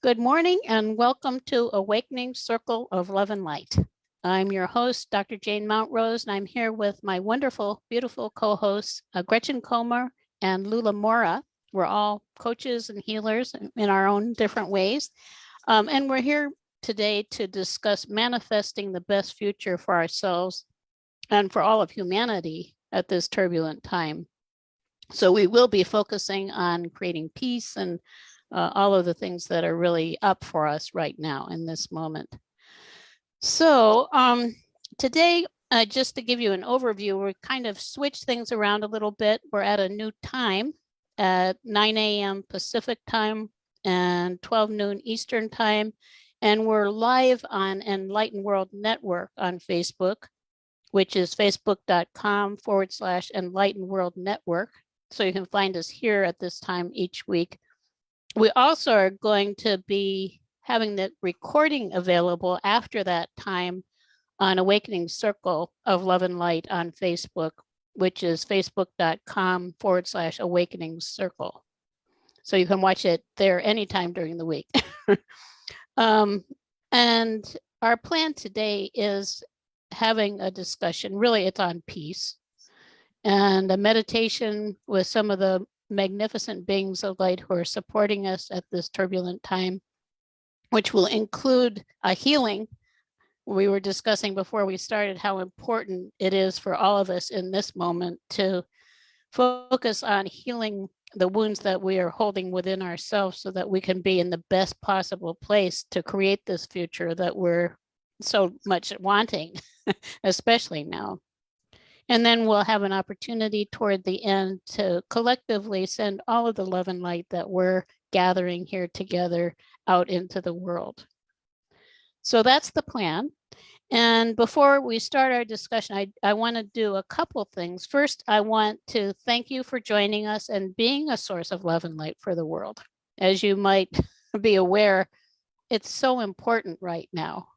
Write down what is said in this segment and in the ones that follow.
Good morning and welcome to Awakening Circle of Love and Light. I'm your host, Dr. Jane Mountrose, and I'm here with my wonderful, beautiful co-hosts, Gretchen and Loola Mora. We're all coaches and healers in our own different ways. And we're here today to discuss manifesting the best future for ourselves and for all of humanity at this turbulent time. So we will be focusing on creating peace and all of the things that are really up for us right now in this moment. So today, just to give you an overview, we kind of switched things around a little bit. We're at a new time at 9 a.m. Pacific time and 12 noon Eastern time. And we're live on Enlightened World Network on Facebook, which is facebook.com/Enlightened World Network. So you can find us here at this time each week. We also are going to be having the recording available after that time on Awakening Circle of Love and Light on Facebook, which is facebook.com/Awakening Circle. So you can watch it there anytime during the week. And our plan today is having a discussion. Really, it's on peace and a meditation with some of the magnificent beings of light who are supporting us at this turbulent time, which will include a healing. We were discussing before we started how important it is for all of us in this moment to focus on healing the wounds that we are holding within ourselves so that we can be in the best possible place to create this future that we're so much wanting, especially now. And then we'll have an opportunity toward the end to collectively send all of the love and light that we're gathering here together out into the world. So that's the plan. And before we start our discussion, I want to do a couple things. First, I want to thank you for joining us and being a source of love and light for the world. As you might be aware, it's so important right now.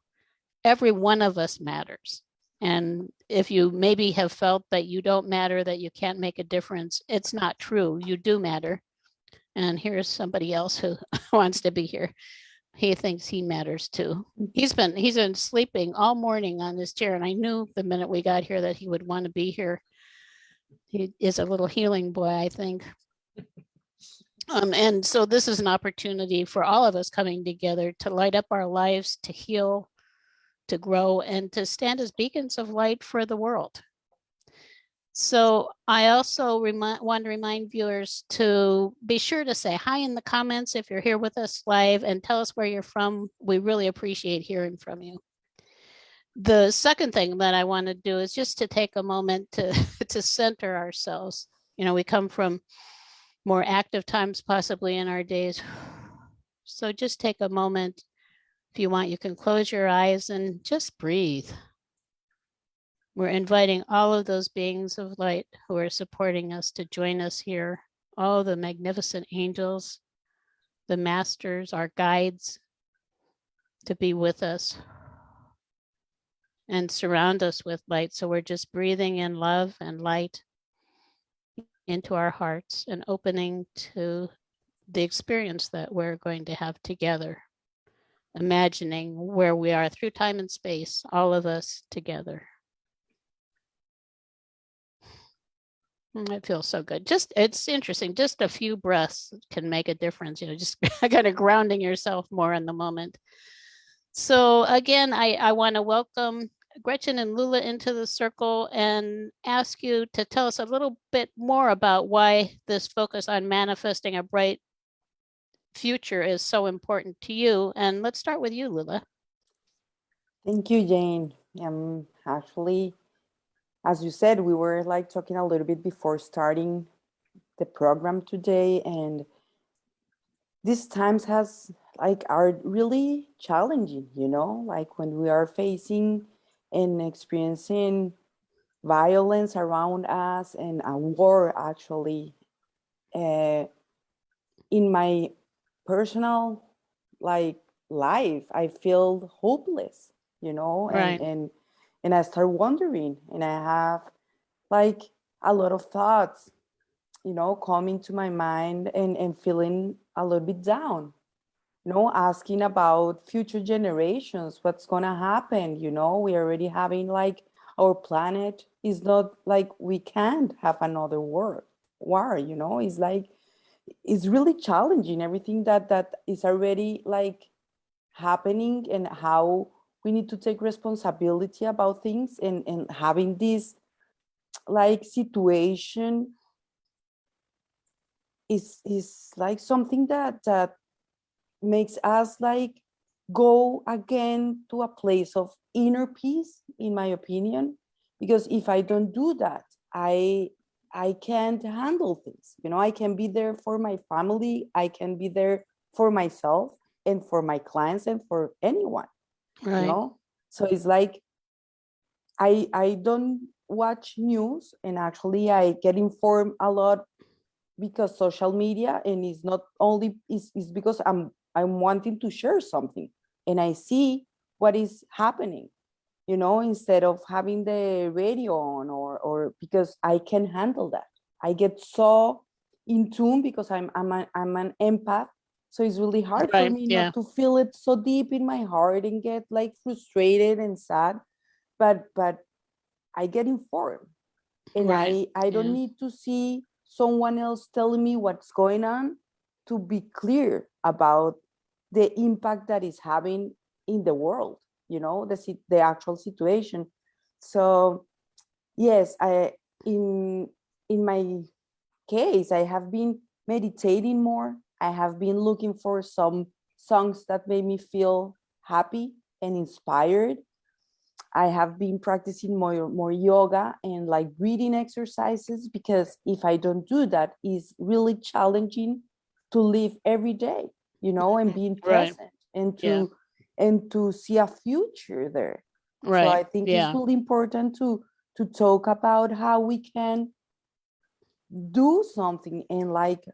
Every one of us matters. And if you maybe have felt that you don't matter, that you can't make a difference, it's not true. You do matter. And here's somebody else who wants to be here. He thinks he matters too. He's been sleeping all morning on this chair, and I knew the minute we got here that he would want to be here. He is a little healing boy, I think. And so this is an opportunity for all of us coming together to light up our lives, to heal, to grow, and to stand as beacons of light for the world. So I also want to remind viewers to be sure to say hi in the comments if you're here with us live and tell us where you're from. We really appreciate hearing from you. The second thing that I want to do is just to take a moment to center ourselves. You know, we come from more active times possibly in our days. So just take a moment. If you want, you can close your eyes and just breathe. We're inviting all of those beings of light who are supporting us to join us here. All the magnificent angels, the masters, our guides, to be with us and surround us with light. So we're just breathing in love and light into our hearts and opening to the experience that we're going to have together. Imagining where we are through time and space, all of us together. It feels so good. It's interesting. Just a few breaths can make a difference. You know, just kind of grounding yourself more in the moment. So again, I want to welcome Gretchen and Loola into the circle and ask you to tell us a little bit more about why this focus on manifesting a bright future is so important to you. And let's start with you, Loola. Thank you, Jane. Actually, as you said, we were like talking a little bit before starting the program today, and these times are really challenging, you know, like when we are facing and experiencing violence around us and a war actually. In my personal life, I feel hopeless, you know, Right. and I start wondering, and I have like a lot of thoughts, you know, coming to my mind and feeling a little bit down. asking about future generations, what's going to happen. We already having like our planet is not like we can't have another war. It's like it's really challenging everything that is already like happening, and how we need to take responsibility about things, and having this like situation is like something that makes us like go again to a place of inner peace, in my opinion. Because if I don't do that, I can't handle things. I can be there for my family, I can be there for myself and for my clients and for anyone. Right. So it's like I don't watch news, and actually I get informed a lot because social media, and it's not only is because I'm wanting to share something, and I see what is happening, instead of having the radio on, or because I can handle that. I get so in tune because I'm an empath. So it's really hard for Right. me Yeah. not to feel it so deep in my heart and get like frustrated and sad. But I get informed, and Right. I don't Yeah. need to see someone else telling me what's going on to be clear about the impact that is having in the world, the actual situation. So yes, I in my case, I have been meditating more. I have been looking for some songs that made me feel happy and inspired. I have been practicing more yoga and like breathing exercises, because if I don't do that, it's really challenging to live every day, and being Right. present, and Yeah. to see a future there. So Right. I think it's Yeah. really important to talk about how we can do something and like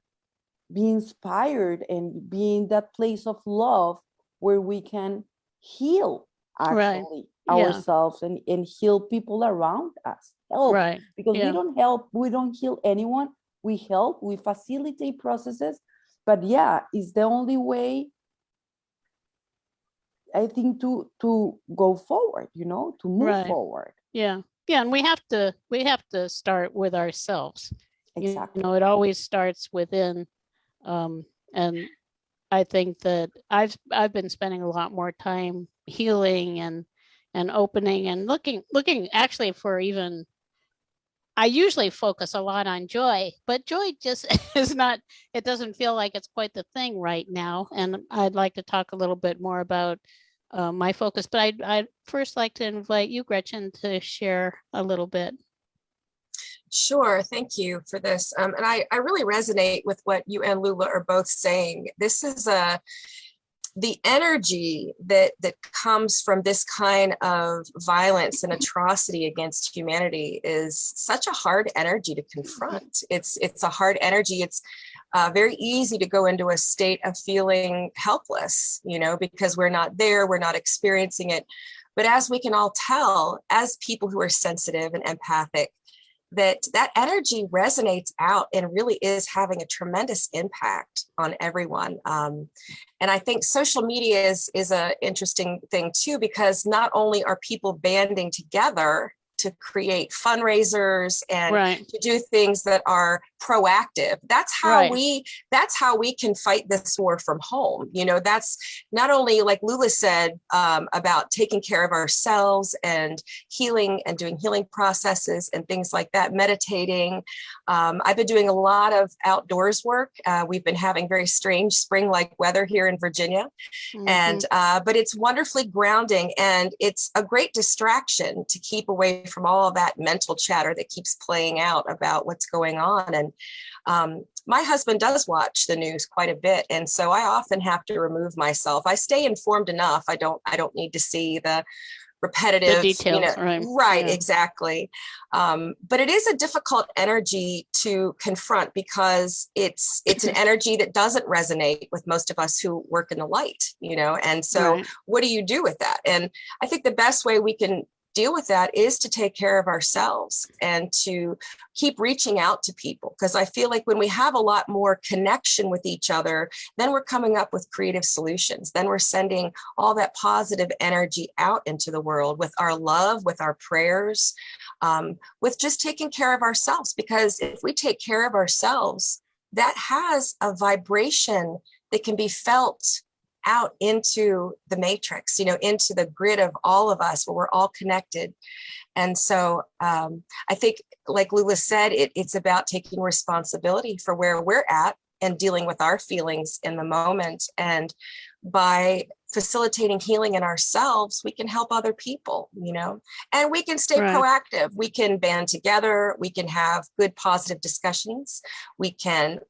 be inspired and be in that place of love where we can heal Right. actually Yeah. ourselves, and heal people around us, help, Right. because we Yeah. don't help, we don't heal anyone. We help, we facilitate processes, but yeah, it's the only way, I think, to go forward, to move Right. forward. Yeah. Yeah. And we have to start with ourselves. Exactly. It always starts within. And I think that I've been spending a lot more time healing and opening and looking actually for even. I usually focus a lot on joy, but joy just is not, it doesn't feel like it's quite the thing right now. And I'd like to talk a little bit more about my focus, but I'd first like to invite you, Gretchen, to share a little bit. Sure, thank you for this. And I really resonate with what you and Loola are both saying. This is the energy that comes from this kind of violence and atrocity against humanity is such a hard energy to confront. It's a hard energy. It's very easy to go into a state of feeling helpless, because we're not there, we're not experiencing it. But as we can all tell, as people who are sensitive and empathic, that energy resonates out and really is having a tremendous impact on everyone. And I think social media is an interesting thing too, because not only are people banding together to create fundraisers and Right. to do things that are proactive. That's how we can fight this war from home. That's not only, like Loola said, about taking care of ourselves and healing and doing healing processes and things like that, meditating. I've been doing a lot of outdoors work. We've been having very strange spring-like weather here in Virginia. And but it's wonderfully grounding, and it's a great distraction to keep away from all of that mental chatter that keeps playing out about what's going on. And my husband does watch the news quite a bit, and so I often have to remove myself. I stay informed enough. I don't need to see the repetitive, details, right? Right, Yeah. exactly. But it is a difficult energy to confront, because it's an energy that doesn't resonate with most of us who work in the light, and so Right. what do you do with that? And I think the best way we can deal with that is to take care of ourselves and to keep reaching out to people. Because I feel like when we have a lot more connection with each other, then we're coming up with creative solutions. Then we're sending all that positive energy out into the world with our love, with our prayers, with just taking care of ourselves. Because if we take care of ourselves, that has a vibration that can be felt out into the matrix, into the grid of all of us where we're all connected. And so I think, like Loola said, it's about taking responsibility for where we're at and dealing with our feelings in the moment. And by facilitating healing in ourselves, we can help other people, and we can stay proactive. We can band together. We can have good, positive discussions. We can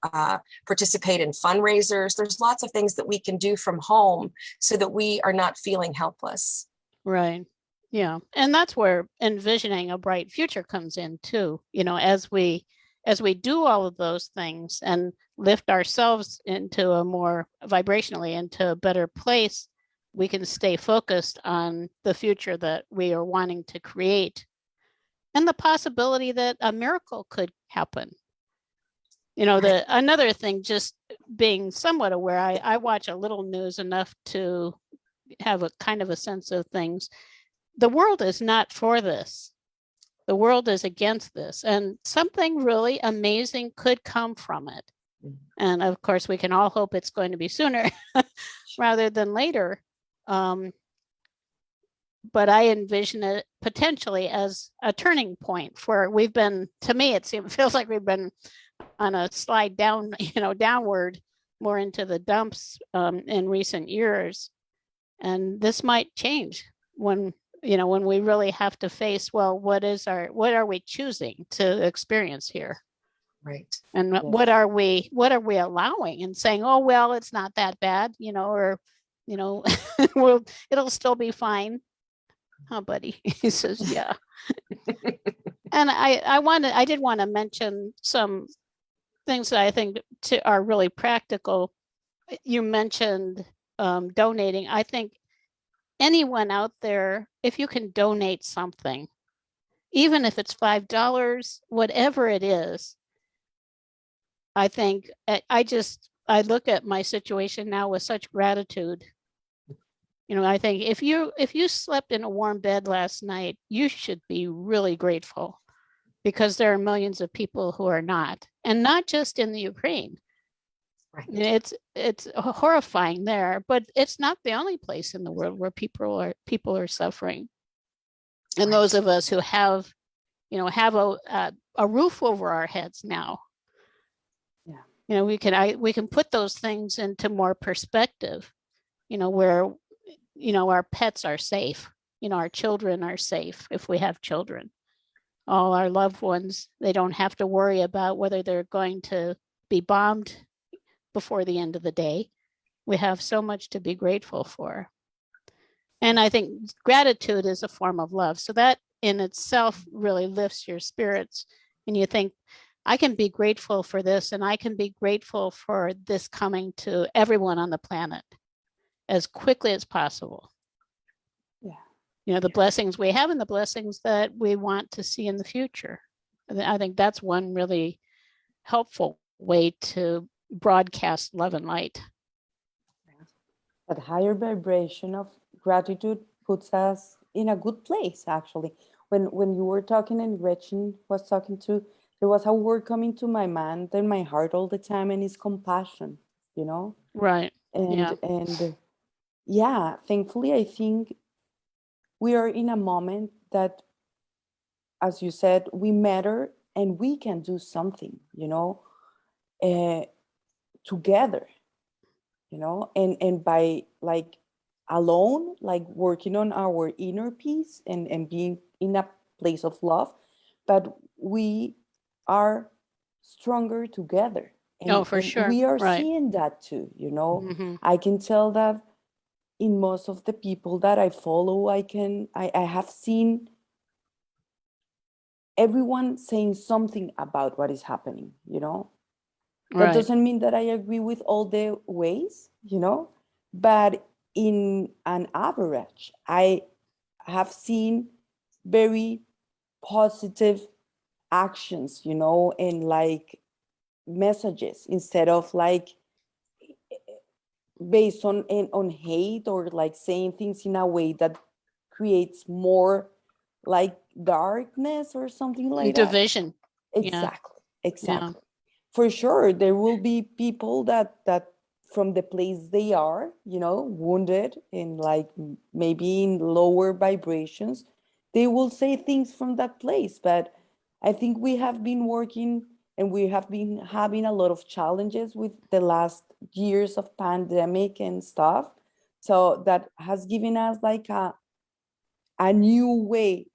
participate in fundraisers. There's lots of things that we can do from home so that we are not feeling helpless. Right. Yeah. And that's where envisioning a bright future comes in too. As we do all of those things and lift ourselves into a more vibrationally into a better place, we can stay focused on the future that we are wanting to create and the possibility that a miracle could happen. Another thing, just being somewhat aware, I watch a little news enough to have a kind of a sense of things. The world is not for this. The world is against this, and something really amazing could come from it. And of course, we can all hope it's going to be sooner rather than later. But I envision it potentially as a turning point for to me, it feels like we've been on a slide down, downward more into the dumps in recent years. And this might change when we really have to face, well, what are we choosing to experience here? Right. And what are we allowing and saying, oh, well, it's not that bad, or, it'll still be fine. Huh, buddy? He says, yeah. And I did want to mention some things that I think are really practical. You mentioned donating. I think anyone out there, if you can donate something, even if it's $5, whatever it is, I think I look at my situation now with such gratitude. I think if you slept in a warm bed last night, you should be really grateful, because there are millions of people who are not, and not just in the Ukraine. Right. It's horrifying there, but it's not the only place in the world where people are suffering. And those of us who have a roof over our heads now, we can put those things into more perspective, where our pets are safe, our children are safe if we have children. All our loved ones, they don't have to worry about whether they're going to be bombed before the end of the day. We have so much to be grateful for. And I think gratitude is a form of love. So that in itself really lifts your spirits. And you think, I can be grateful for this, and I can be grateful for this coming to everyone on the planet as quickly as possible. Yeah. The blessings we have and the blessings that we want to see in the future. I think that's one really helpful way to broadcast love and light. That higher vibration of gratitude puts us in a good place, actually. When you were talking and Gretchen was talking too, there was a word coming to my mind and my heart all the time, and it's compassion, Right. And yeah, thankfully, I think we are in a moment that, as you said, we matter and we can do something, together, and by alone, working on our inner peace and being in a place of love, but we are stronger together. And, for sure. We are right. seeing that too, Mm-hmm. I can tell that in most of the people that I follow, I have seen everyone saying something about what is happening, That doesn't mean that I agree with all the ways, but in an average, I have seen very positive actions, you know, and like messages instead of like based on hate or like saying things in a way that creates more like darkness or something like that. Division. Exactly. Yeah. Exactly. For sure, there will be people that from the place they are, you know, wounded and like maybe in lower vibrations, they will say things from that place. But I think we have been working and we have been having a lot of challenges with the last years of pandemic and stuff. So that has given us like a new way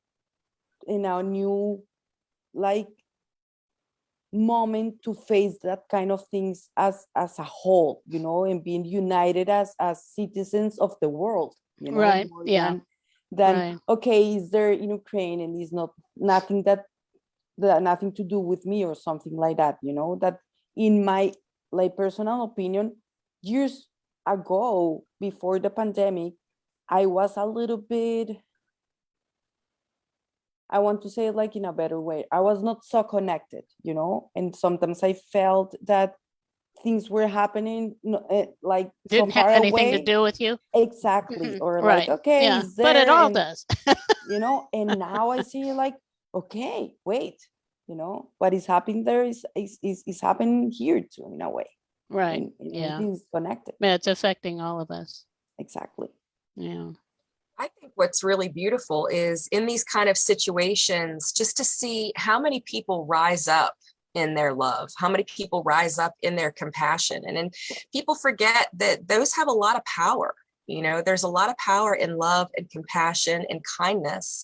in a new like moment to face that kind of things as a whole, you know, and being united as citizens of the world, you know, Right. more Yeah. than Right. okay, is there in Ukraine and it's not nothing that nothing to do with me or something like that, you know, that in my like personal opinion, years ago before the pandemic, I was a little bit, I want to say it like in a better way. I was not so connected, you know, and sometimes I felt that things were happening like so Didn't have far anything to away. do with you. Exactly. Or like, Right. okay, Yeah. it's But it there. all And, does. you know, and now I see like, okay, wait, you know, what is happening there is happening here too, in a way. Right. And Yeah. everything's connected. Yeah, it's affecting all of us. Exactly. Yeah. I think what's really beautiful is in these kind of situations, just to see how many people rise up in their love, how many people rise up in their compassion. And people forget that those have a lot of power. You know, there's a lot of power in love and compassion and kindness.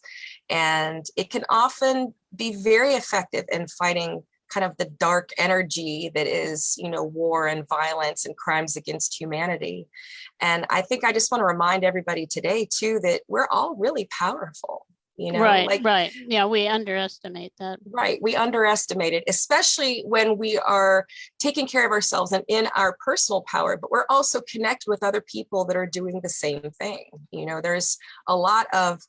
And it can often be very effective in fighting kind of the dark energy that is, you know, war and violence and crimes against humanity. And I think I just want to remind everybody today too, that we're all really powerful, you know, Right. like, Right. Yeah. We underestimate that. right. We underestimate it, especially when we are taking care of ourselves and in our personal power, but we're also connected with other people that are doing the same thing. You know, there's a lot of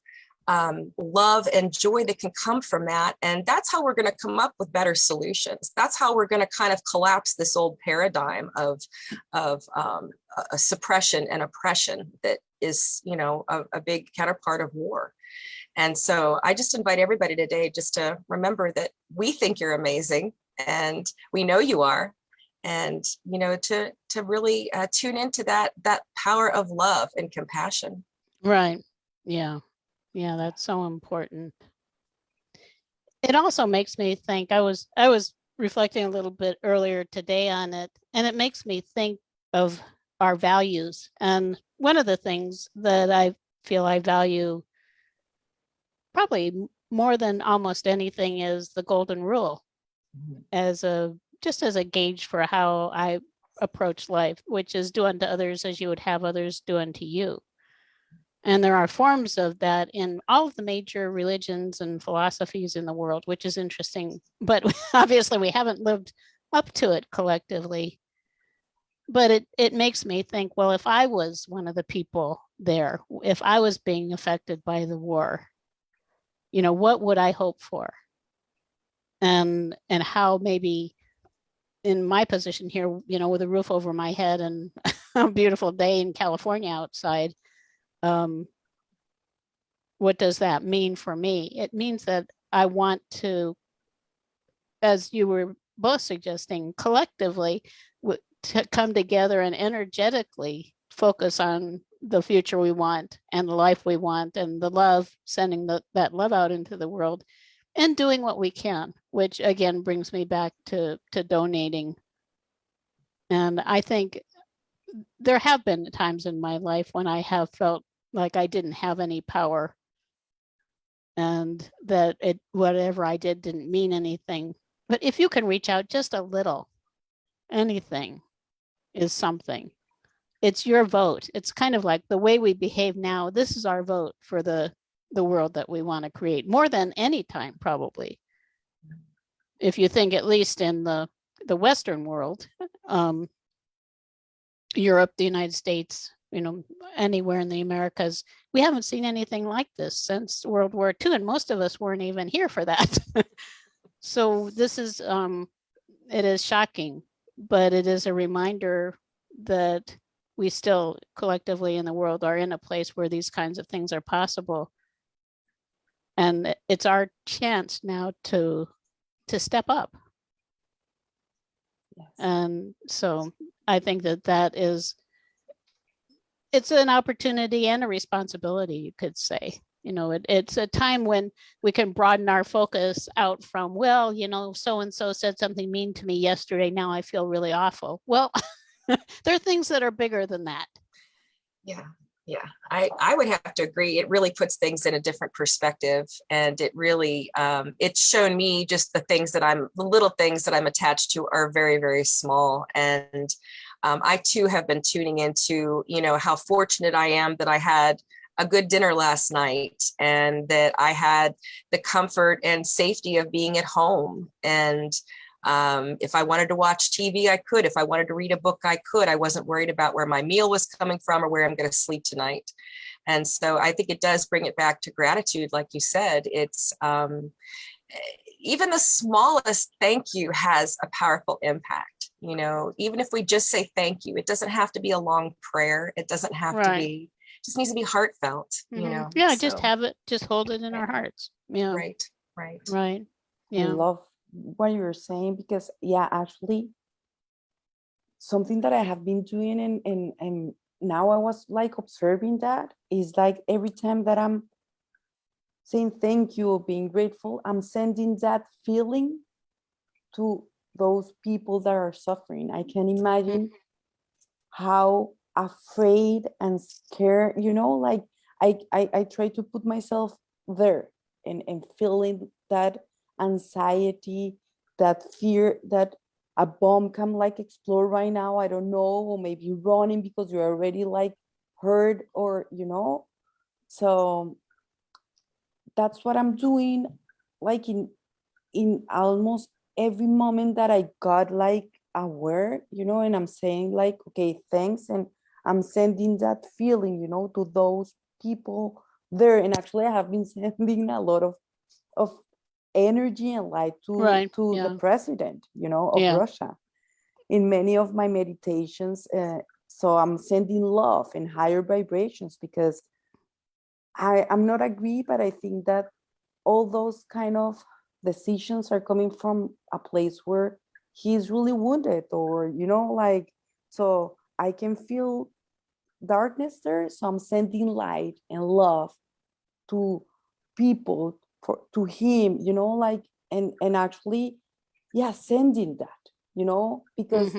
love and joy that can come from that. And that's how we're going to come up with better solutions. That's how we're going to kind of collapse this old paradigm of a suppression and oppression that is, you know, a big counterpart of war. And so I just invite everybody today just to remember that we think you're amazing and we know you are. And, you know, to really tune into that power of love and compassion. Right. Yeah. Yeah, that's so important. It also makes me think, I was reflecting a little bit earlier today on it, and it makes me think of our values. And one of the things that I feel I value probably more than almost anything is the golden rule as a gauge for how I approach life, which is do unto others as you would have others do unto you. And there are forms of that in all of the major religions and philosophies in the world, which is interesting. But obviously, we haven't lived up to it collectively. But it makes me think, well, if I was one of the people there, if I was being affected by the war, you know, what would I hope for? And how maybe in my position here, you know, with a roof over my head and a beautiful day in California outside, what does that mean for me? It means that I want to, as you were both suggesting, collectively to come together and energetically focus on the future we want and the life we want and the love, sending that love out into the world and doing what we can, which again brings me back to donating. And I think there have been times in my life when I have felt like I didn't have any power and that whatever I did didn't mean anything. But if you can reach out just a little, anything is something. It's your vote. It's kind of like the way we behave now. This is our vote for the world that we want to create, more than any time, probably. If you think, at least in the Western world, Europe, the United States, anywhere in the Americas. We haven't seen anything like this since World War II, and most of us weren't even here for that. So this is, it is shocking, but it is a reminder that we still collectively in the world are in a place where these kinds of things are possible. And it's our chance now to step up. Yes. And so I think that is, it's an opportunity and a responsibility, you could say. It's a time when we can broaden our focus out from, well, so-and-so said something mean to me yesterday. Now I feel really awful. Well, there are things that are bigger than that. Yeah. Yeah, I would have to agree. It really puts things in a different perspective. And it really, it's shown me just the little things that I'm attached to are very, very small. And I too have been tuning into, how fortunate I am that I had a good dinner last night and that I had the comfort and safety of being at home. And if I wanted to watch TV, I could. If I wanted to read a book, I could. I wasn't worried about where my meal was coming from or where I'm going to sleep tonight. And so I think it does bring it back to gratitude. Like you said, it's even the smallest thank you has a powerful impact. Even if we just say thank you, it doesn't have to be a long prayer. It doesn't have to be, it just needs to be heartfelt, Yeah, just have it, just hold it in our hearts. Yeah. Right. Yeah. I love what you were saying because actually something that I have been doing and now I was like observing that is like every time that I'm saying thank you or being grateful, I'm sending that feeling to those people that are suffering. I can imagine how afraid and scared, like I try to put myself there and feeling that anxiety, that fear that a bomb can like explode right now. I don't know, or maybe running because you're already like hurt or so that's what I'm doing like in almost every moment that I got like aware, and I'm saying like, okay, thanks. And I'm sending that feeling, to those people there. And actually I have been sending a lot of energy and light to the president, of Russia in many of my meditations. So I'm sending love and higher vibrations because I'm not agree, but I think that all those kind of decisions are coming from a place where he's really wounded or, like, so I can feel darkness there. So I'm sending light and love to people, to him, like, and actually, sending that, because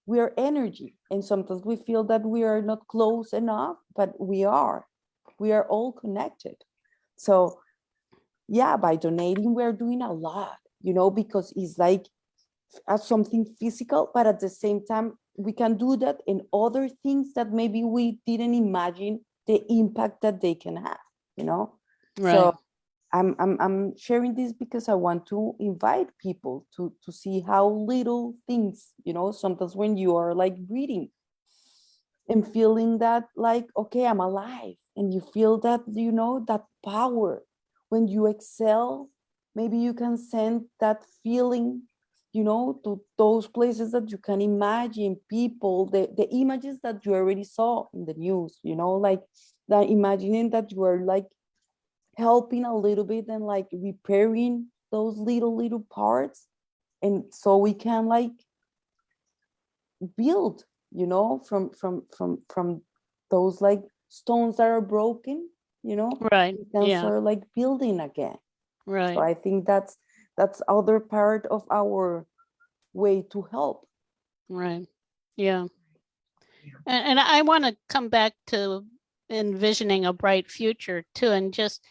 we are energy. And sometimes we feel that we are not close enough, but we are all connected. So by donating, we're doing a lot, because it's like something physical, but at the same time, we can do that in other things that maybe we didn't imagine the impact that they can have, Right. So I'm sharing this because I want to invite people to see how little things, sometimes when you are like breathing and feeling that like, okay, I'm alive, and you feel that, that power. When you exhale, maybe you can send that feeling, to those places that you can imagine, people, the images that you already saw in the news, like that, imagining that you are like helping a little bit and like repairing those little parts. And so we can like build, from those like stones that are broken, Right. we can start like building again. Right. So I think that's other part of our way to help. Right. Yeah. And I want to come back to envisioning a bright future too, and just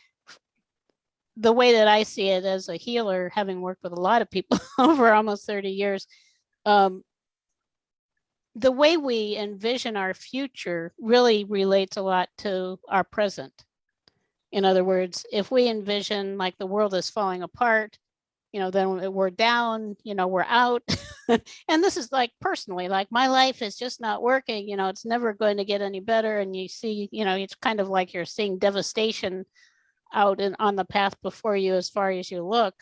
the way that I see it as a healer, having worked with a lot of people over almost 30 years, the way we envision our future really relates a lot to our present. In other words, if we envision like the world is falling apart, then we're down, we're out. And this is like personally, like my life is just not working, it's never going to get any better. And you see, it's kind of like you're seeing devastation out on the path before you as far as you look.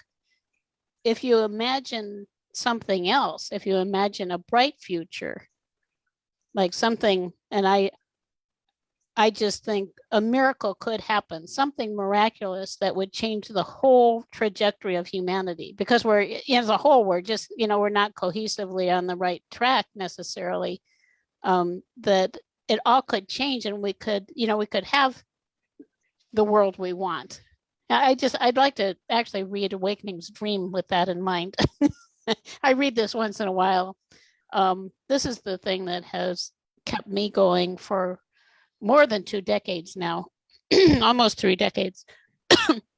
If you imagine something else, if you imagine a bright future, like something, and I just think a miracle could happen, something miraculous that would change the whole trajectory of humanity, because we're, as a whole, we're just, we're not cohesively on the right track necessarily, that it all could change and we could have the world we want. I'd like to actually read Awakening's Dream with that in mind. I read this once in a while. This is the thing that has kept me going for more than 2 decades now, almost 3 decades.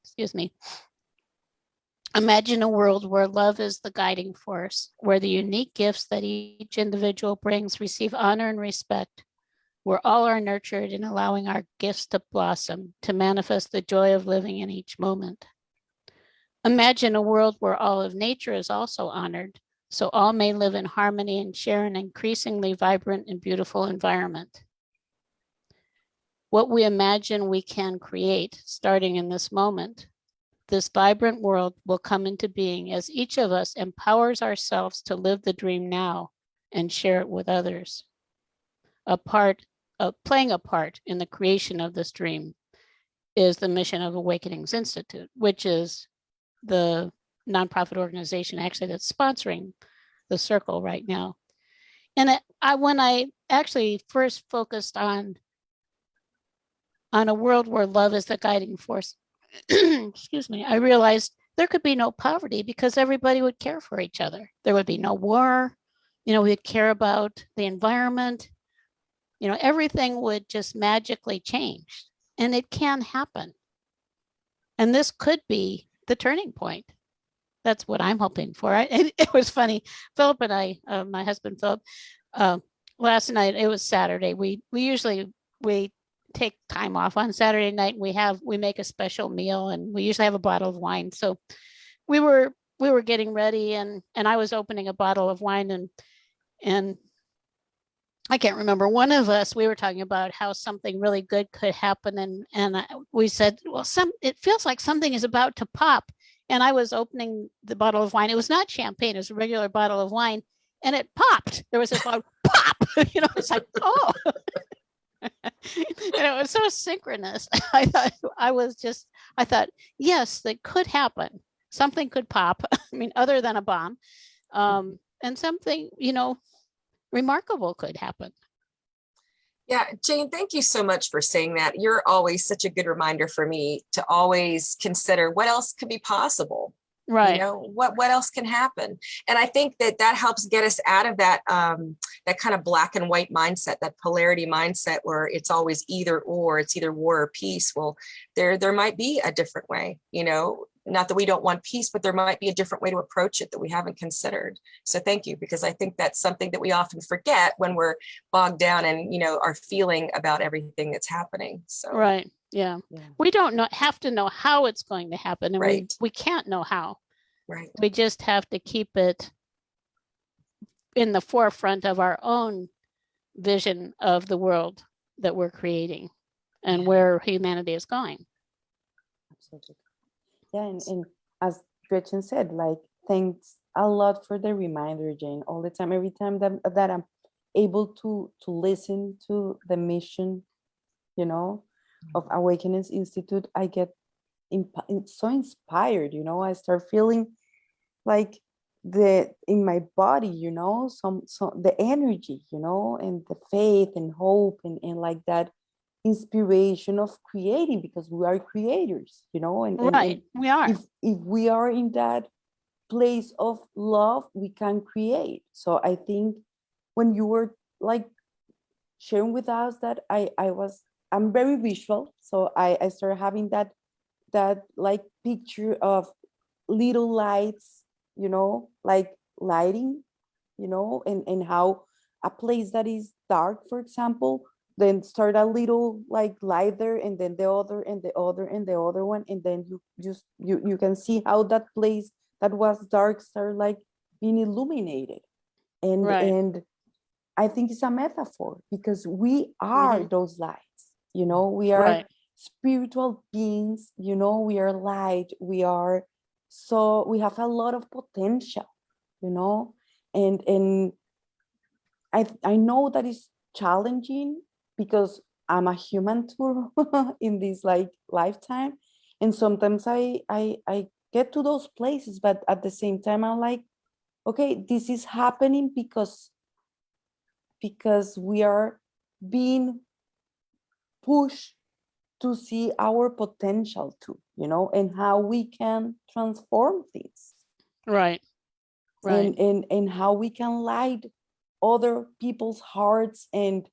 Excuse me. Imagine a world where love is the guiding force, where the unique gifts that each individual brings receive honor and respect, where all are nurtured in allowing our gifts to blossom, to manifest the joy of living in each moment. Imagine a world where all of nature is also honored, so all may live in harmony and share an increasingly vibrant and beautiful environment. What we imagine we can create, starting in this moment, this vibrant world will come into being as each of us empowers ourselves to live the dream now and share it with others. Playing a part in the creation of this dream is the mission of Awakenings Institute, which is the nonprofit organization actually that's sponsoring the circle right now. And when I actually first focused on a world where love is the guiding force, excuse me, I realized there could be no poverty because everybody would care for each other. There would be no war. We'd care about the environment. Everything would just magically change, and it can happen. And this could be the turning point. That's what I'm hoping for. It was funny. Philip and I, my husband Philip, last night, it was Saturday. We usually take time off on Saturday night. We make a special meal, and we usually have a bottle of wine. So we were getting ready, and I was opening a bottle of wine, and I can't remember, one of us, we were talking about how something really good could happen. And we said, well, it feels like something is about to pop. And I was opening the bottle of wine. It was not champagne, it was a regular bottle of wine. And it popped. There was this loud pop. It's like, oh. And it was so synchronous. I thought, yes, that could happen. Something could pop. I mean, other than a bomb. And something, remarkable could happen. Yeah, Jane, thank you so much for saying that. You're always such a good reminder for me to always consider what else could be possible. Right. What else can happen? And I think that helps get us out of that that kind of black and white mindset, that polarity mindset where it's always either or, it's either war or peace. Well, there might be a different way, not that we don't want peace, but there might be a different way to approach it that we haven't considered. So thank you, because I think that's something that we often forget when we're bogged down and, our feeling about everything that's happening. So right. Yeah. We don't have to know how it's going to happen, and right. we can't know how. Right. We just have to keep it in the forefront of our own vision of the world that we're creating and where humanity is going. Absolutely. Yeah, and as Gretchen said, thanks a lot for the reminder, Jane, all the time. Every time that I'm able to listen to the mission, of Awakenings Institute, I get so inspired. I start feeling like in my body, some the energy, and the faith and hope and like that inspiration of creating, because we are creators, and we are. If we are in that place of love, we can create. So I think when you were sharing with us that I'm very visual, so I started having that picture of little lights, lighting, and how a place that is dark, for example, then start a little light there, and then the other and the other and the other one, and then you can see how that place that was dark start like being illuminated. And Right. and I think it's a metaphor because we are those lights, we are Right. spiritual beings, we are light, we have a lot of potential, and I know that it's challenging because I'm a human too in this like lifetime. And sometimes I get to those places, but at the same time, I'm like, okay, this is happening because we are being pushed to see our potential too, and how we can transform things. Right. Right. And how we can light other people's hearts and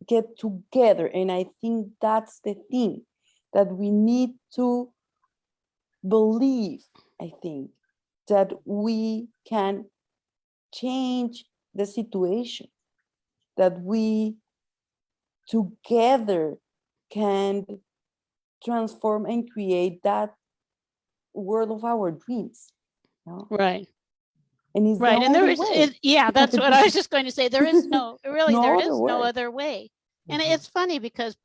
get together. And I think that's the thing that we need to believe. I think that we can change the situation, that we together can transform and create that world of our dreams. Right. And it's Right. the And there only is, way. yeah, that's what I was just going to say. There is No there other is no way. other way. And it's funny because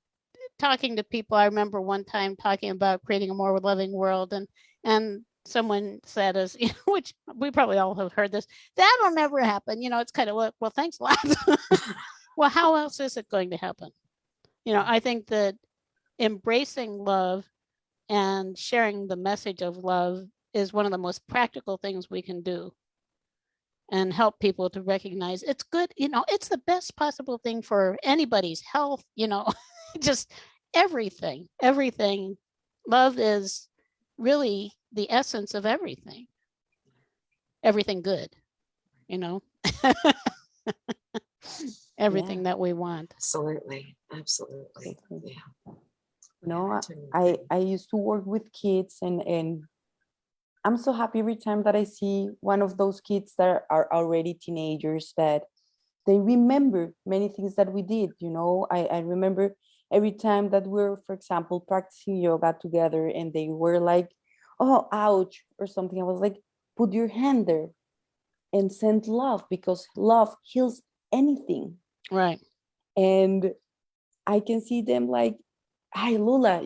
talking to people, I remember one time talking about creating a more loving world, and someone said, as which we probably all have heard this, that'll never happen. It's kind of, well, thanks a lot. Well, how else is it going to happen? I think that embracing love and sharing the message of love is one of the most practical things we can do, and help people to recognize it's good. It's the best possible thing for anybody's health, just everything. Love is really the essence of everything good, everything that we want. Absolutely. Absolutely. Yeah. I used to work with kids, and I'm so happy every time that I see one of those kids that are already teenagers, that they remember many things that we did. I remember every time that we're, for example, practicing yoga together, and they were like, oh, ouch, or something. I was like, put your hand there and send love, because love heals anything. Right. And I can see them like, hi, Loola,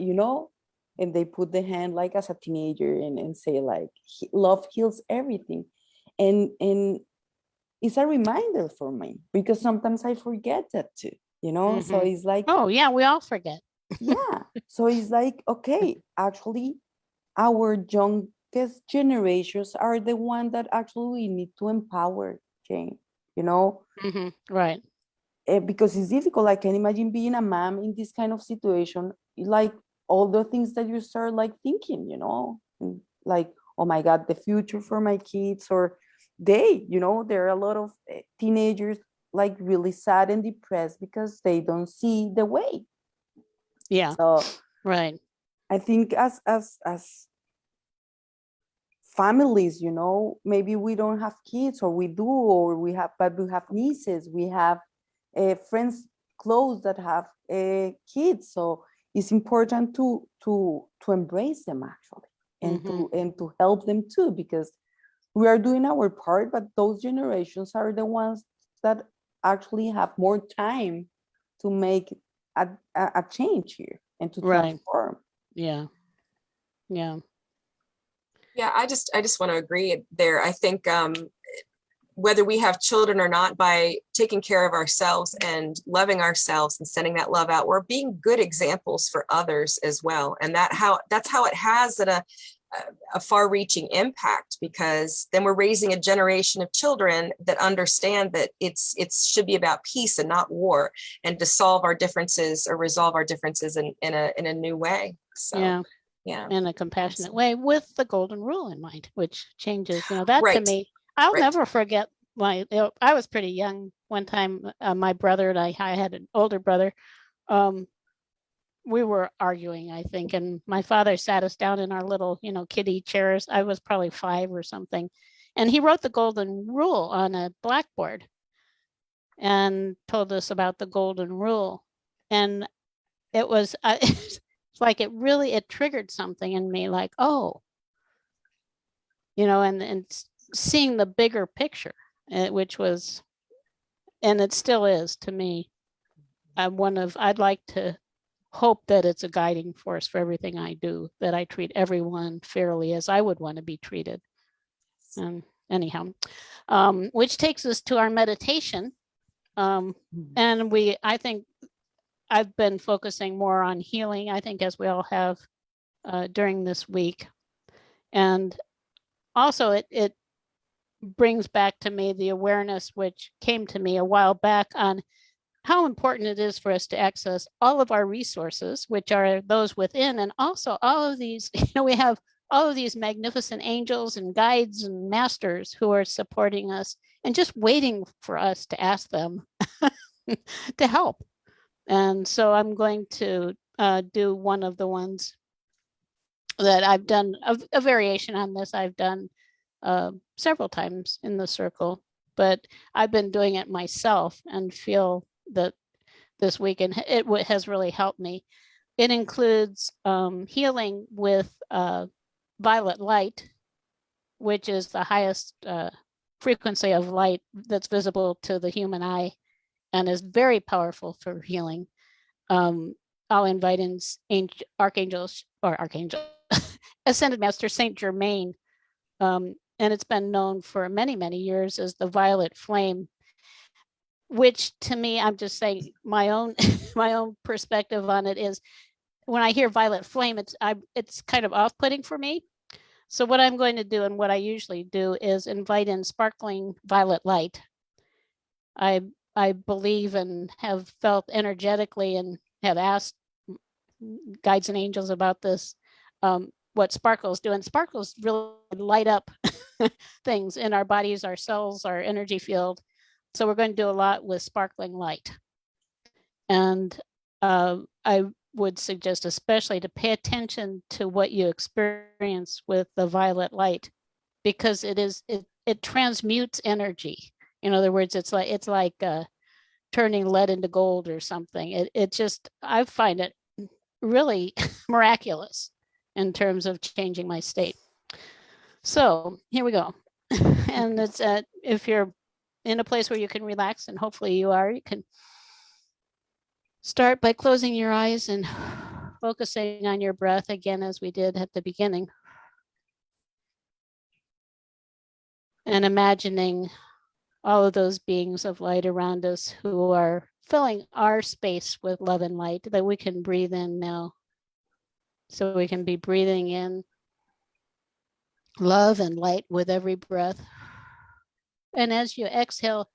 and they put the hand like as a teenager, and say like, love heals everything. And it's a reminder for me, because sometimes I forget that too, so it's like, oh yeah, we all forget. yeah, so it's like, okay, actually our youngest generations are the one that actually we need to empower, Jane, Right. because it's difficult. I can imagine being a mom in this kind of situation, like all the things that you start like thinking, and like, oh my God, the future for my kids, or there are a lot of teenagers like really sad and depressed because they don't see the way. Yeah. So right. I think as families, maybe we don't have kids, or we do, or but we have nieces, we have friends close that have kids. So it's important to embrace them, actually, and to help them too, because we are doing our part, but those generations are the ones that actually have more time to make a change here and to transform. Yeah. Yeah, I just want to agree there. I think whether we have children or not, by taking care of ourselves and loving ourselves and sending that love out, we're being good examples for others as well. And that's how it has a far-reaching impact, because then we're raising a generation of children that understand that it should be about peace and not war, and to solve our differences or resolve our differences in a new way. So yeah, in a compassionate way, with the golden rule in mind, which changes, that to me, I'll never forget I was pretty young one time. My brother and I had an older brother. We were arguing, I think, and my father sat us down in our little, kiddie chairs. I was probably 5 or something. And he wrote the golden rule on a blackboard and told us about the golden rule. And it was, it's like it triggered something in me, like, oh, and seeing the bigger picture, which was, and it still is to me, I'd like to hope that it's a guiding force for everything I do, that I treat everyone fairly as I would want to be treated. Anyhow, which takes us to our meditation. And I think I've been focusing more on healing, I think, as we all have during this week. And also it brings back to me the awareness which came to me a while back on how important it is for us to access all of our resources, which are those within, and also all of these, we have all of these magnificent angels and guides and masters who are supporting us and just waiting for us to ask them to help. And so I'm going to do one of the ones that I've done, a variation on this I've done several times in the circle, but I've been doing it myself and feel that this weekend it has really helped me. It includes healing with violet light, which is the highest frequency of light that's visible to the human eye and is very powerful for healing. I'll invite in Archangel Ascended Master Saint Germain, and it's been known for many, many years as the violet flame, which to me, I'm just saying my own my own perspective on it is, when I hear violet flame, it's kind of off-putting for me. So what I'm going to do, and what I usually do, is invite in sparkling violet light. I believe and have felt energetically and have asked guides and angels about this, what sparkles do. And sparkles really light up things in our bodies, our cells, our energy field. So we're going to do a lot with sparkling light. And I would suggest especially to pay attention to what you experience with the violet light, because it transmutes energy. In other words, it's like turning lead into gold or something. It just, I find it really miraculous in terms of changing my state. So here we go. And it's if you're in a place where you can relax, and hopefully you are, you can start by closing your eyes and focusing on your breath again, as we did at the beginning. And imagining all of those beings of light around us who are filling our space with love and light that we can breathe in now. So we can be breathing in love and light with every breath. And as you exhale,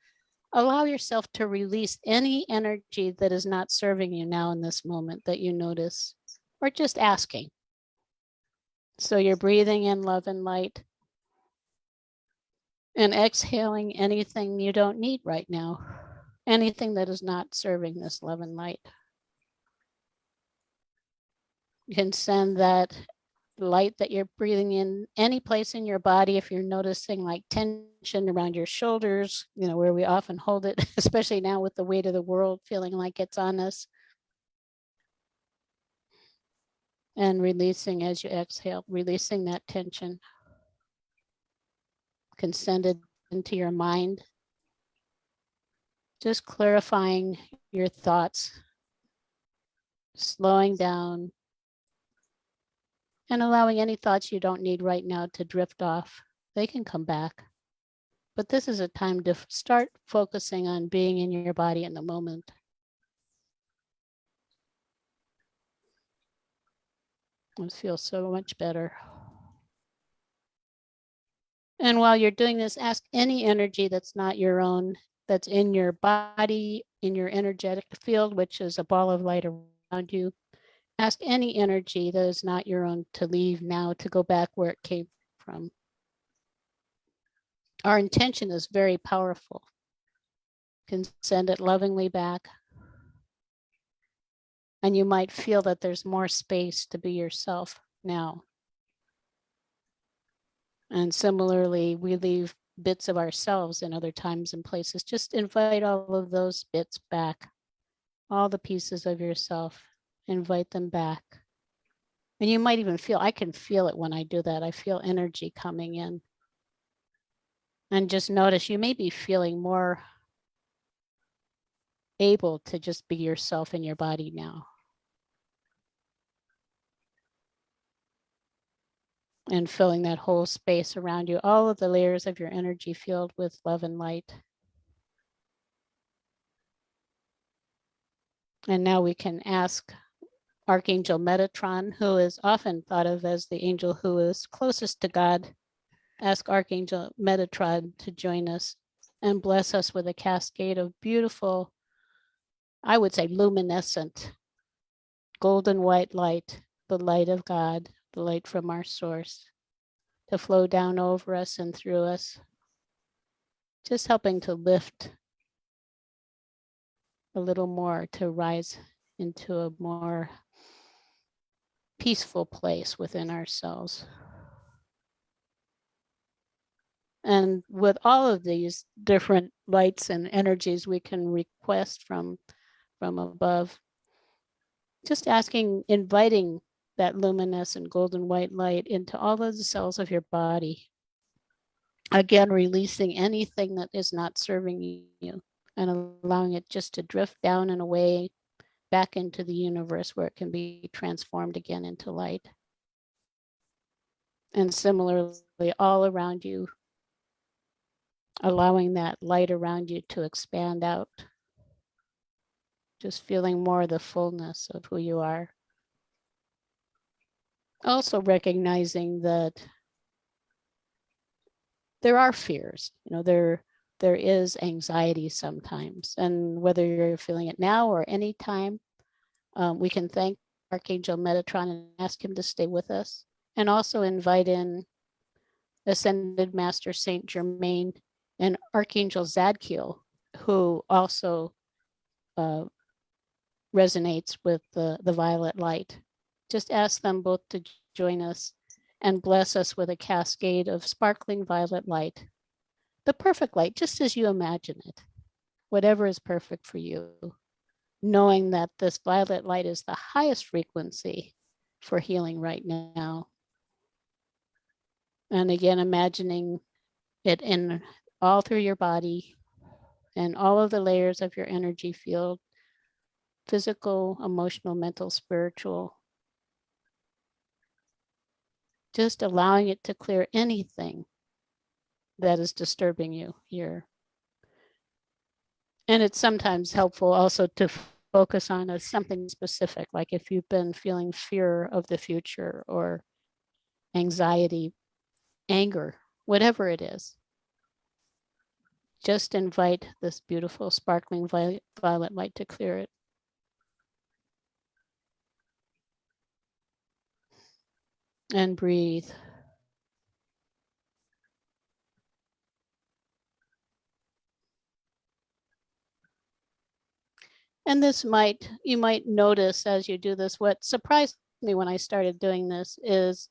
allow yourself to release any energy that is not serving you now in this moment that you notice, or just asking. So you're breathing in love and light and exhaling anything you don't need right now, anything that is not serving this love and light. You can send that light that you're breathing in any place in your body. If you're noticing like tension around your shoulders, where we often hold it, especially now with the weight of the world feeling like it's on us, and releasing as you exhale, releasing that tension. Can send it into your mind, just clarifying your thoughts, slowing down, and allowing any thoughts you don't need right now to drift off. They can come back. But this is a time to start focusing on being in your body in the moment. It feels so much better. And while you're doing this, ask any energy that's not your own, that's in your body, in your energetic field, which is a ball of light around you. Ask any energy that is not your own to leave now, to go back where it came from. Our intention is very powerful. You can send it lovingly back. And you might feel that there's more space to be yourself now. And similarly, we leave bits of ourselves in other times and places. Just invite all of those bits back. All the pieces of yourself, invite them back. And you might even feel, I can feel it when I do that. I feel energy coming in And just notice you may be feeling more able to just be yourself in your body now. And filling that whole space around you, all of the layers of your energy field with love and light. And now we can ask Archangel Metatron, who is often thought of as the angel who is closest to God, ask Archangel Metatron to join us and bless us with a cascade of beautiful, I would say luminescent, golden white light, the light of God, the light from our source, to flow down over us and through us, just helping to lift a little more, to rise into a more peaceful place within ourselves. And with all of these different lights and energies we can request from above, just asking, inviting that luminescent golden white light into all of the cells of your body. Again, releasing anything that is not serving you and allowing it just to drift down and away back into the universe where it can be transformed again into light. And similarly, all around you, allowing that light around you to expand out, just feeling more the fullness of who you are. Also recognizing that there are fears, there is anxiety sometimes, and whether you're feeling it now or anytime, we can thank Archangel Metatron and ask him to stay with us, and also invite in Ascended Master Saint Germain and Archangel Zadkiel, who also resonates with the violet light. Just ask them both to join us and bless us with a cascade of sparkling violet light. The perfect light, just as you imagine it, whatever is perfect for you, knowing that this violet light is the highest frequency for healing right now. And again, imagining it in all through your body and all of the layers of your energy field, physical, emotional, mental, spiritual, just allowing it to clear anything that is disturbing you here. And it's sometimes helpful also to focus on something specific, like if you've been feeling fear of the future or anxiety, anger, whatever it is. Just invite this beautiful sparkling violet light to clear it. And breathe. And you might notice as you do this, what surprised me when I started doing this is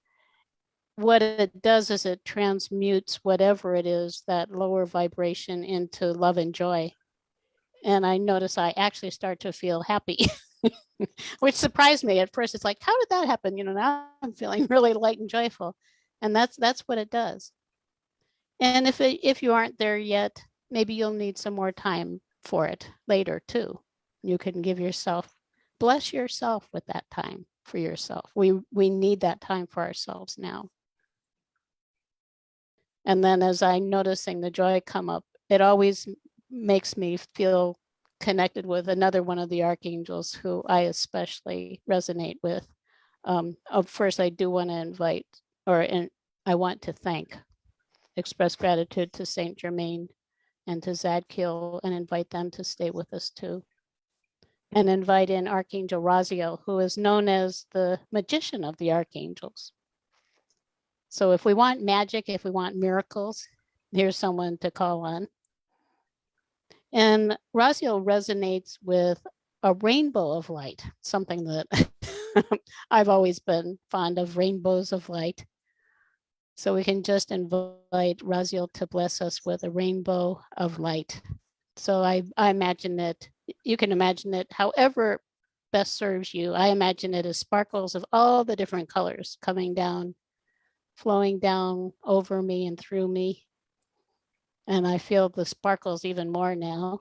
what it does is it transmutes whatever it is, that lower vibration, into love and joy. And I notice I actually start to feel happy, which surprised me at first. It's like, how did that happen? Now I'm feeling really light and joyful. And that's what it does. And if you aren't there yet, maybe you'll need some more time for it later too. You can bless yourself with that time for yourself. We need that time for ourselves now. And then as I'm noticing the joy come up, it always makes me feel connected with another one of the archangels who I especially resonate with. First, I do want to invite, I want to express gratitude to Saint Germain and to Zadkiel, and invite them to stay with us too. And invite in Archangel Razio, who is known as the magician of the archangels. So if we want magic, if we want miracles, here's someone to call on. And Razio resonates with a rainbow of light, something that I've always been fond of, rainbows of light. So we can just invite Razio to bless us with a rainbow of light. So I imagine it, you can imagine it however best serves you. I imagine it as sparkles of all the different colors coming down, flowing down over me and through me. And I feel the sparkles even more now.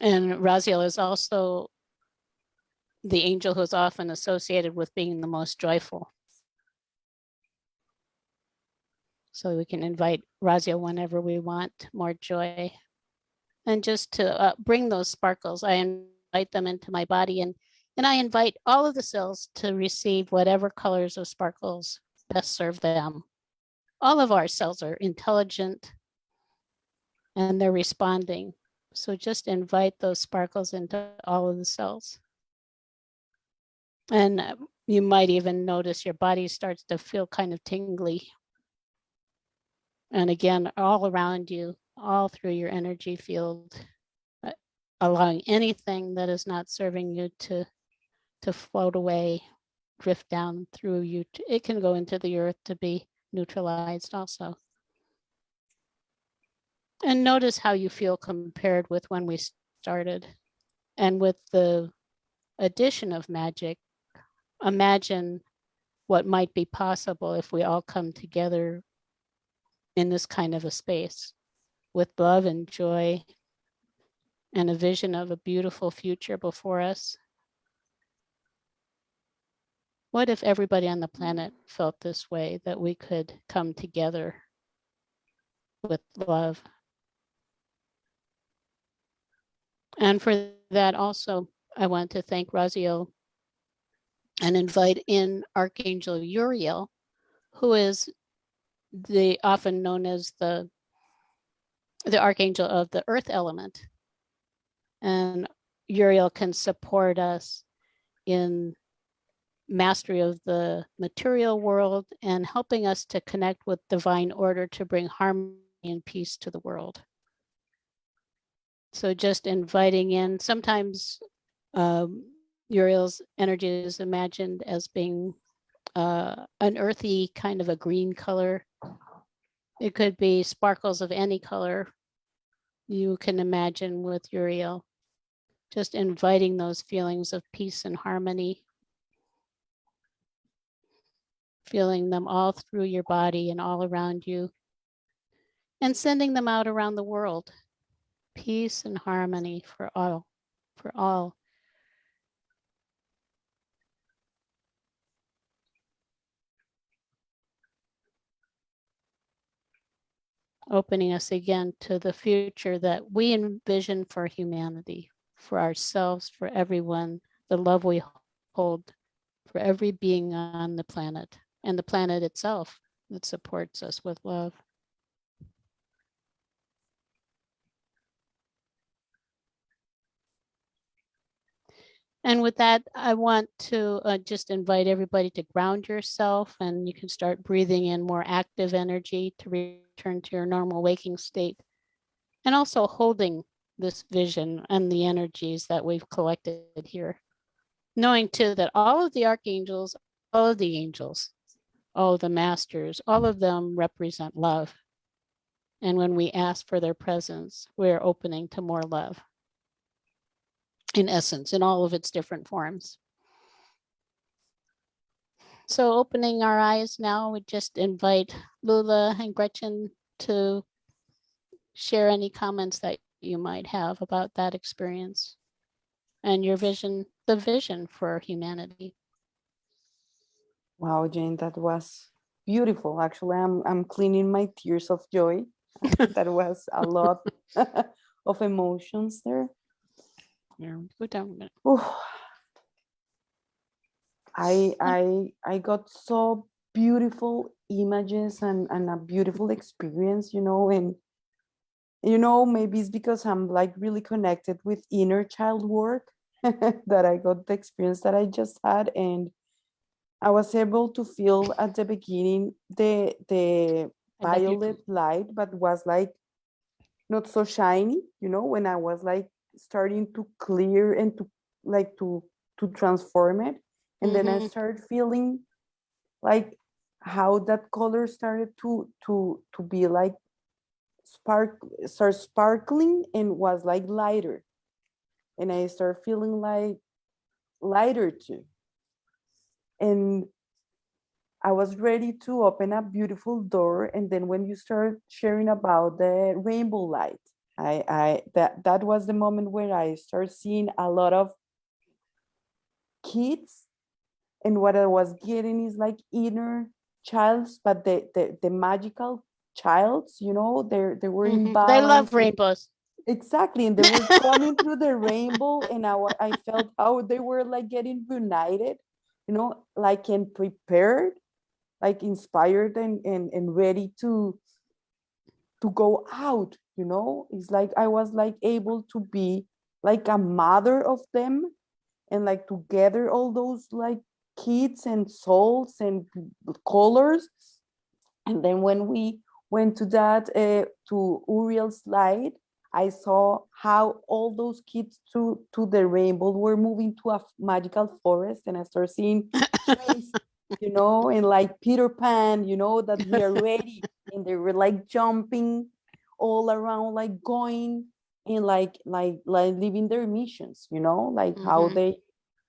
And Razio is also the angel who's often associated with being the most joyful. So we can invite Razio whenever we want more joy. And just to bring those sparkles, I invite them into my body, and I invite all of the cells to receive whatever colors of sparkles best serve them. All of our cells are intelligent and they're responding. So just invite those sparkles into all of the cells. And you might even notice your body starts to feel kind of tingly. And again, all around you, all through your energy field, allowing anything that is not serving you to float away, drift down through you. It can go into the earth to be neutralized also. And notice how you feel compared with when we started. And with the addition of magic, imagine what might be possible if we all come together in this kind of a space with love and joy and a vision of a beautiful future before us. What if everybody on the planet felt this way, that we could come together with love? And for that also, I want to thank Razio and invite in Archangel Uriel, who is often known as the archangel of the earth element. And Uriel can support us in mastery of the material world and helping us to connect with divine order to bring harmony and peace to the world. So just inviting in, sometimes Uriel's energy is imagined as being an earthy kind of a green color. It could be sparkles of any color you can imagine with Uriel. Just inviting those feelings of peace and harmony, feeling them all through your body and all around you, and sending them out around the world. Peace and harmony for all, for all. Opening us again to the future that we envision for humanity, for ourselves, for everyone, the love we hold for every being on the planet and the planet itself that supports us with love. And with that, I want to just invite everybody to ground yourself, and you can start breathing in more active energy to return to your normal waking state. And also holding this vision and the energies that we've collected here. Knowing too that all of the archangels, all of the angels, all of the masters, all of them represent love. And when we ask for their presence, we're opening to more love. In essence, in all of its different forms. So opening our eyes now, we just invite Loola and Gretchen to share any comments that you might have about that experience and your vision, the vision for humanity. Wow, Jane, that was beautiful. Actually, I'm cleaning my tears of joy. That was a lot of emotions there. Yeah, go down a minute. Oof. I got so beautiful images and a beautiful experience, and maybe it's because I'm like really connected with inner child work that I got the experience that I just had, and I was able to feel at the beginning the violet light, but was like not so shiny, when I was like starting to clear and to transform it. And then I started feeling like how that color started to be like start sparkling and was like lighter. And I started feeling like lighter too. And I was ready to open a beautiful door. And then when you start sharing about the rainbow light, that was the moment where I started seeing a lot of kids, and what I was getting is like inner childs, but the magical childs, they were in They balance. love rainbows. Exactly, and they were coming through the rainbow, and I felt how they were like getting united, like and prepared, like inspired and ready to go out. It's like I was like able to be like a mother of them, and like to gather all those like kids and souls and colors. And then when we went to that to Uriel's light, I saw how all those kids to the rainbow were moving to a magical forest, and I started seeing trees, and like Peter Pan, that we are ready, and they were like jumping all around, like going and like living their missions, like how they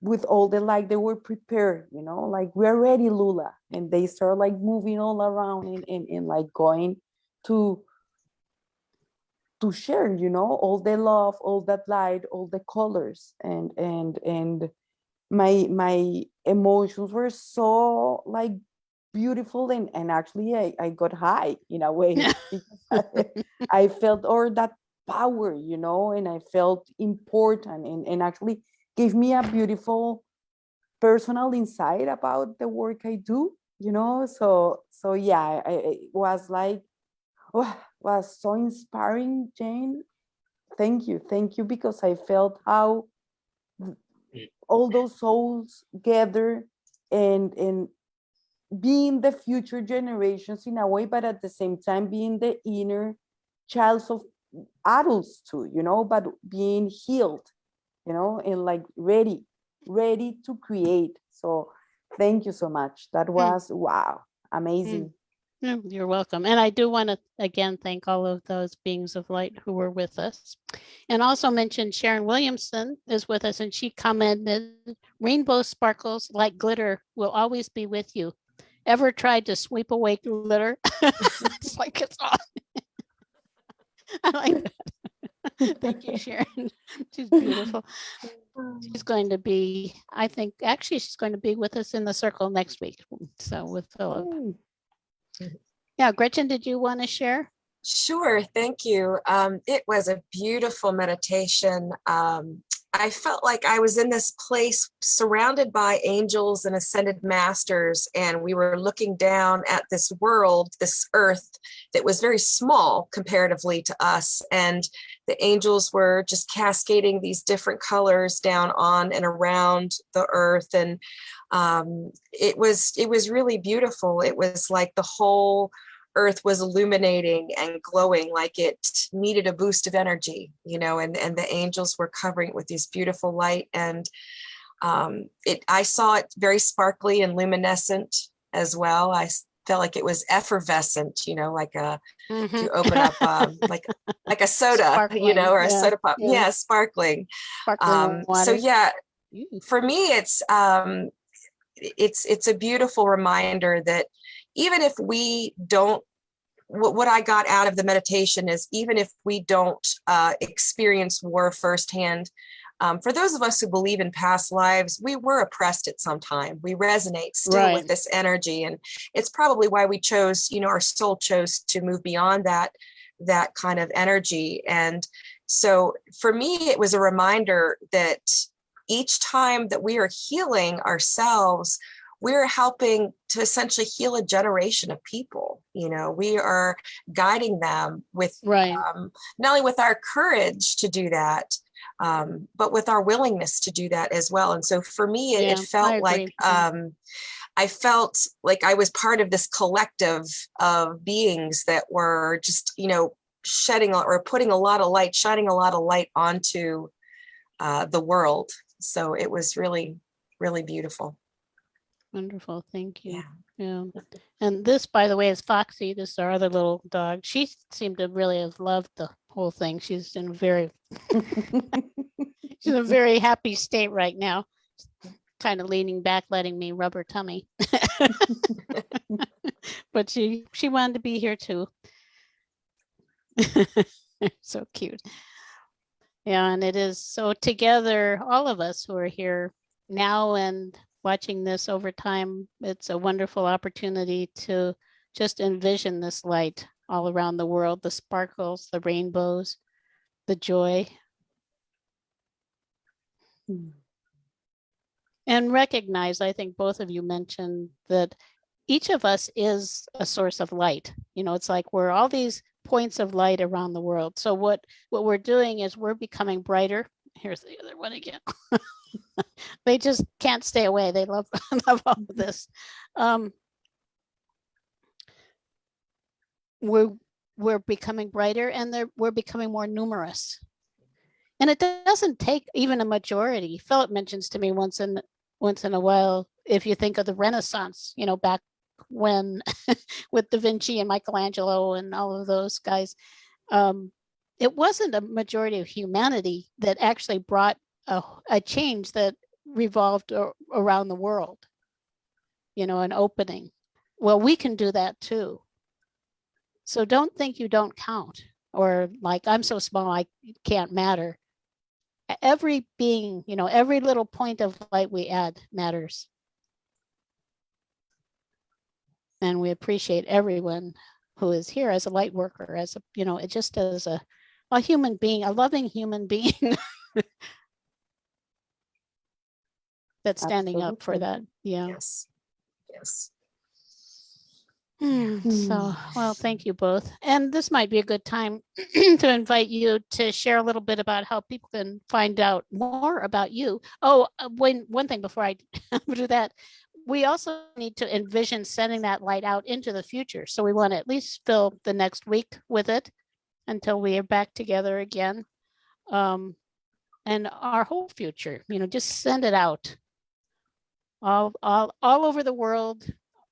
with all the like they were prepared, like we're ready, Loola, and they start like moving all around and like going to share, all the love, all that light, all the colors, and my emotions were so like beautiful, and actually I got high in a way because I felt all that power, and I felt important, and actually gave me a beautiful personal insight about the work I do, so yeah, it was like, oh, was so inspiring, Jane. Thank you, because I felt how all those souls gather and being the future generations in a way, but at the same time being the inner childs of adults too, but being healed, and like ready to create. So thank you so much. That was wow, amazing. You're welcome. And I do want to again thank all of those beings of light who were with us. And also mention Sharon Williamson is with us, and she commented, rainbow sparkles like glitter will always be with you. Ever tried to sweep away glitter? It's like it's on. I like that. Thank you, Sharon. She's beautiful. She's going to be, I think, actually, she's going to be with us in the circle next week. So with Philip. Yeah, Gretchen, did you want to share? Sure, thank you. It was a beautiful meditation. I felt like I was in this place surrounded by angels and ascended masters, and we were looking down at this world, this earth that was very small comparatively to us. And the angels were just cascading these different colors down on and around the earth. And it was really beautiful. It was like the whole earth was illuminating and glowing, like it needed a boost of energy, and the angels were covering it with this beautiful light. And I saw it very sparkly and luminescent as well. I felt like it was effervescent, like if you open up like a soda, Sparkling, or a yeah, soda pop. yeah. Yeah, sparkling. Sparkling water. So yeah, for me, it's a beautiful reminder that even if we don't, what I got out of the meditation is, even if we don't experience war firsthand, for those of us who believe in past lives, we were oppressed at some time. We resonate still with this energy. And it's probably why we chose, our soul chose to move beyond that kind of energy. And so for me, it was a reminder that each time that we are healing ourselves, we're helping to essentially heal a generation of people. We are guiding them with not only with our courage to do that, but with our willingness to do that as well. And so for me, it felt like I felt like I was part of this collective of beings that were just, shedding or putting a lot of light, shining a lot of light onto the world. So it was really, really beautiful. Wonderful. Thank you. Yeah. And this, by the way, is Foxy. This is our other little dog. She seemed to really have loved the whole thing. She's in a very, she's in a very happy state right now. kind of leaning back, letting me rub her tummy. But she wanted to be here too. So cute. Yeah, and it is so together, all of us who are here now and watching this over time, it's a wonderful opportunity to just envision this light all around the world, the sparkles, the rainbows, the joy. And recognize, I think both of you mentioned that each of us is a source of light. You know, it's like we're all these points of light around the world. So what we're doing is we're becoming brighter. Here's the other one again. They just can't stay away. They love all of this. We're becoming brighter, and we're becoming more numerous. And it doesn't take even a majority. Philip mentions to me once in a while, if you think of the Renaissance, you know, back when with Da Vinci and Michelangelo and all of those guys, it wasn't a majority of humanity that actually brought a change that revolved around the world, you know, an opening. Well, we can do that too. So don't think you don't count, or like, I'm so small, I can't matter. Every being, you know, every little point of light we add matters. And we appreciate everyone who is here as a light worker, as a, you know, it just as a human being, a loving human being that's standing up for that. Yeah. Yes. Yes. So, well, thank you both. And this might be a good time to invite you to share a little bit about how people can find out more about you. Oh, one thing before I do that, we also need to envision sending that light out into the future. So we want to at least fill the next week with it until we are back together again. And our whole future, you know, just send it out all over the world,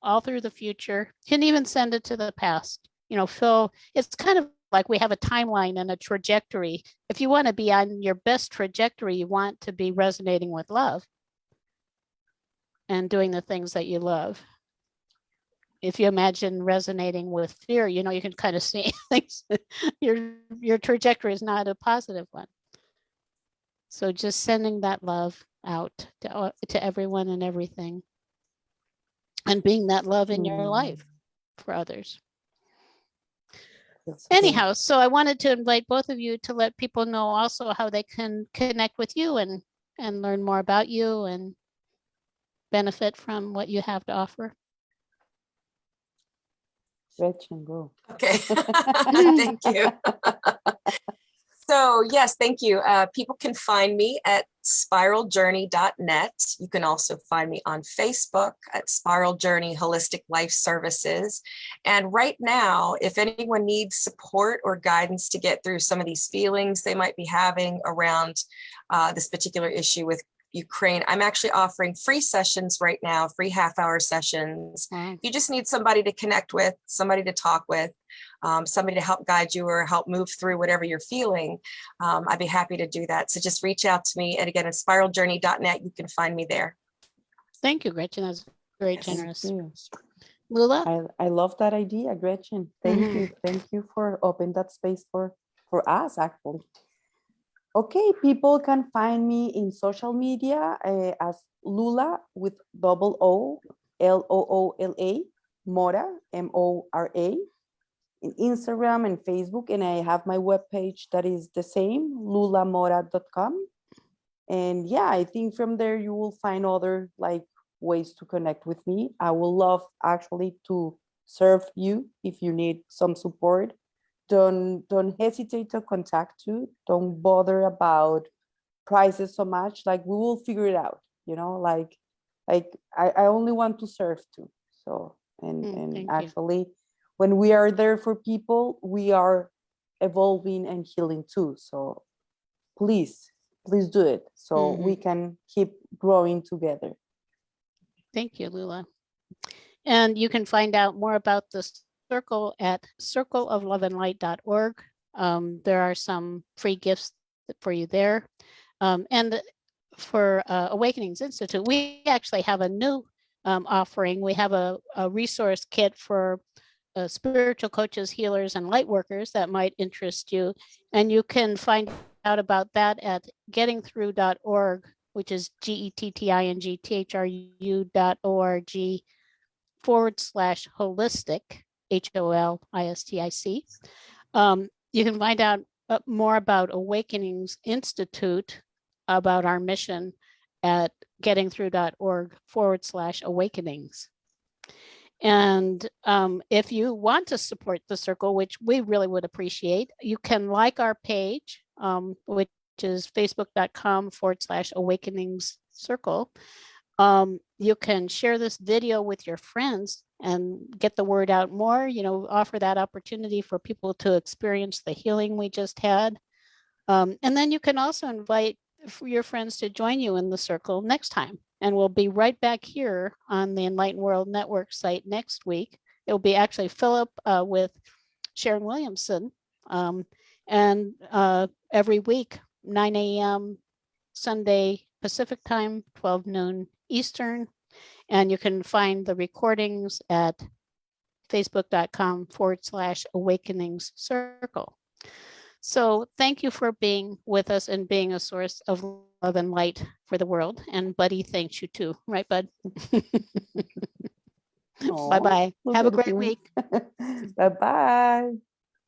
all through the future. You can even send it to the past. You know, Phil, it's kind of like we have a timeline and a trajectory. If you want to be on your best trajectory, you want to be resonating with love and doing the things that you love. If you imagine resonating with fear, you know, you can kind of see things. Your trajectory is not a positive one. So just sending that love out to everyone and everything, and being that love in your life for others. Anyhow, so I wanted to invite both of you to let people know also how they can connect with you and learn more about you and benefit from what you have to offer. Gretchen, go. Okay. Thank you. So yes, thank you. People can find me at spiraljourney.net. You can also find me on Facebook at Spiral Journey Holistic Life Services. And right now, if anyone needs support or guidance to get through some of these feelings they might be having around this particular issue with Ukraine, I'm actually offering free sessions right now, free half-hour sessions. You just need somebody to connect with, somebody to talk with, somebody to help guide you or help move through whatever you're feeling. I'd be happy to do that. So just reach out to me. And again, at spiraljourney.net, you can find me there. Thank you, Gretchen. That's very generous. You. Loola? I love that idea, Gretchen. Thank you. Thank you for opening that space for us, actually. Okay, people can find me in social media as Loola with double O, Loola, Mora, Mora, in Instagram and Facebook. And I have my webpage that is the same, lulamora.com. And yeah, I think from there you will find other like ways to connect with me. I will love actually to serve you if you need some support. Don't hesitate to contact you. Don't bother about prices so much. Like we will figure it out, you know, like I only want to serve too. So, and actually when we are there for people, we are evolving and healing too. So please do it so we can keep growing together. Thank you, Loola. And you can find out more about this circle at circleofloveandlight.org. There are some free gifts for you there. And Awakenings Institute. We actually have a new offering. We have a resource kit for spiritual coaches, healers, and light workers that might interest you. And you can find out about that at gettingthrough.org, which is gettingthrough.org/holistic, HOLISTIC. You can find out more about Awakenings Institute, about our mission at gettingthrough.org/awakenings. And if you want to support the circle, which we really would appreciate, you can like our page, which is facebook.com/awakenings circle. You can share this video with your friends and get the word out more, offer that opportunity for people to experience the healing we just had. And then you can also invite your friends to join you in the circle next time. And we'll be right back here on the Enlightened World Network site next week. It'll be actually Philip with Sharon Williamson. And every week, 9 a.m. Sunday Pacific time, 12 noon Eastern. And you can find the recordings at facebook.com/awakenings circle. So thank you for being with us and being a source of love and light for the world. And Buddy thanks you too. Right, Bud? Bye-bye. Have a great week. Bye-bye.